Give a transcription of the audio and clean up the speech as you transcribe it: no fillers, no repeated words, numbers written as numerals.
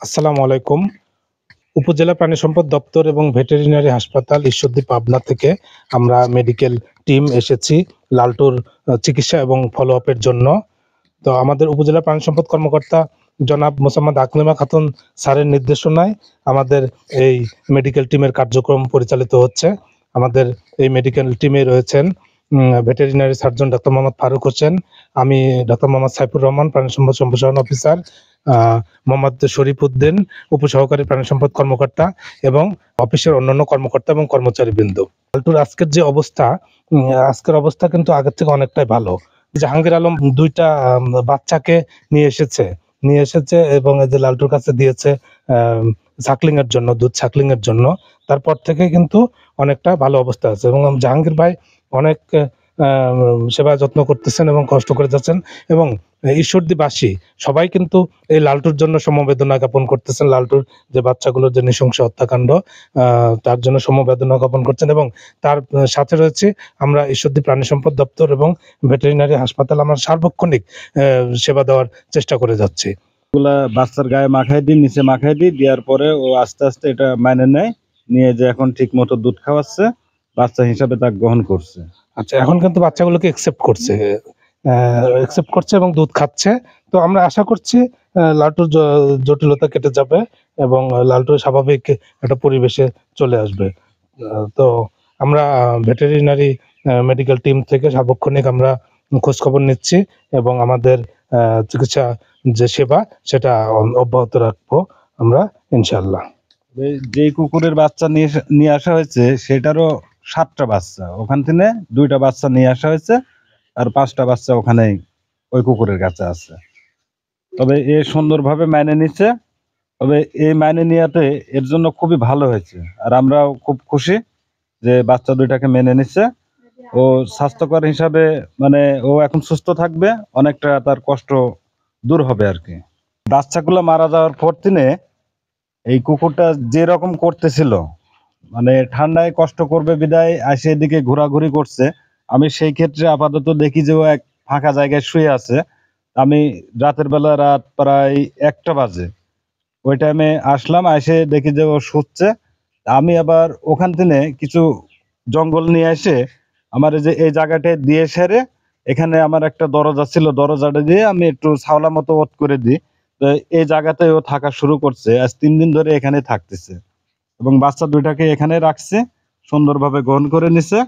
আসসালামু আলাইকুম। উপজেলা প্রাণী সম্পদ দপ্তর এবং ভেটেরিনারি হাসপাতাল ঈশ্বরদী পাবনা থেকে আমরা মেডিকেল টিম এসেছি লালটুর চিকিৎসা এবং ফলো আপের জন্য। তো আমাদের উপজেলা প্রাণী সম্পদ কর্মকর্তা জনাব মোসাম্মদ আকলিমা খাতুন স্যারের নির্দেশনায় আমাদের এই মেডিকেল টিমের কার্যক্রম পরিচালিত হচ্ছে। আমাদের এই মেডিকেল টিমে রয়েছেন ভেটেরিনারি সার্জন ডাক্তার মোহাম্মদ ফারুক হোসেন, আমি ডাক্তার মোহাম্মদ সাইফুর রহমান প্রাণী সম্পদ সম্প্রসারণ অফিসার, মোহাম্মদ শরীফ উদ্দিন উপসহকারী প্রাণী সম্পদ কর্মকর্তা এবং অফিসের অন্যান্য কর্মকর্তা এবং কর্মচারীবৃন্দ। লালটুর আজকের যে অবস্থা, আজকের অবস্থা কিন্তু আগের থেকে অনেকটাই ভালো। জাহাঙ্গীর আলম দুইটা বাচ্চাকে নিয়ে এসেছে এবং এই যে লালটুর কাছে দিয়েছে সাকলিং এর জন্য, দুধ সাকলিং এর জন্য। তারপর থেকে কিন্তু অনেকটা ভালো অবস্থা আছে এবং জাহাঙ্গীর ভাই অনেক সেবা যত্ন করতেছেন এবং কষ্ট করে যাচ্ছেন এবং ঈশ্বরদীবাসী সবাই কিন্তু এই লালটুর জন্য সমবেদনা জ্ঞাপন করতেছেন। লালটুর যে বাচ্চাগুলোর যে নৃশংস হত্যাকাণ্ড, তার জন্য সমবেদনা জ্ঞাপন করছেন এবং তার সাথে রয়েছে আমরা ঈশ্বরদী প্রাণী সম্পদ দপ্তর এবং ভেটেরিনারি হাসপাতাল আমরা সার্বক্ষণিক সেবা দেওয়ার চেষ্টা করে যাচ্ছি। বাচ্চার গায়ে মাখাই দিই, নিচে মাখাই দিই, দেওয়ার পরে ও আস্তে আস্তে এটা মানে নেয়, নিয়ে যে এখন ঠিক মতো দুধ খাওয়াচ্ছে, বাচ্চা হিসাবে তা গ্রহণ করছে। আচ্ছা, এখন কিন্তু বাচ্চাগুলোকে একসেপ্ট করছে এবং দুধ খাচ্ছে। তো আমরা আশা করছি লালটুর জটিলতা কেটে যাবে এবং লালটুর স্বাভাবিক একটা পরিবেশে চলে আসবে। তো আমরা ভেটেরিনারি মেডিকেল টিম থেকে সার্বক্ষণিক আমরা খোঁজ খবর নিচ্ছি এবং আমাদের চিকিৎসা যে সেবা সেটা অব্যাহত রাখবো আমরা ইনশাল্লাহ। যে কুকুরের বাচ্চা নিয়ে আসা হয়েছে সেটারও 7টা বাচ্চা, ওখান থেকে 2টা বাচ্চা নিয়ে আসা হয়েছে আর 5টা বাচ্চা ওখানে ওই কুকুরের কাছে আছে। তবে এ সুন্দরভাবে মাইনে নিচ্ছে, তবে এই মাইনে নেওয়াতে এর জন্য খুবই ভালো হয়েছে আর আমরাও খুব খুশি যে বাচ্চা 2টাকে মেনে নিচ্ছে। ও স্বাস্থ্যকর হিসাবে মানে ও এখন সুস্থ থাকবে, অনেকটা তার কষ্ট দূর হবে আর কি। বাচ্চাগুলো মারা যাওয়ার পর দিনে এই কুকুরটা যেরকম করতেছিল, মানে ঠান্ডায় কষ্ট করবে বিদায় আসে এদিকে ঘোরাঘুরি করছে। আমি সেই ক্ষেত্রে আপাতত দেখি যে ও এক ফাঁকা জায়গায় শুয়ে আছে। আমি রাতের বেলা, রাত প্রায় 1টা বাজে, ওই টাইমে আসলাম, এসে দেখি যে ও শুচ্ছে। আমি আবার ওখান থেকে কিছু জঙ্গল নিয়ে এসে আমার এই জায়গাটায় দিয়ে সেরে, এখানে আমার একটা দরজা ছিল, দরজাটা দিয়ে আমি একটু ছাওলা মতো ওত করে দিই। তো এই জায়গাতে ও থাকা শুরু করছে, আজ 3 দিন ধরে এখানে থাকতেছে এবং বাচ্চা 2টাকে এখানে রাখছে, সুন্দরভাবে গ্রহণ করে নিছে।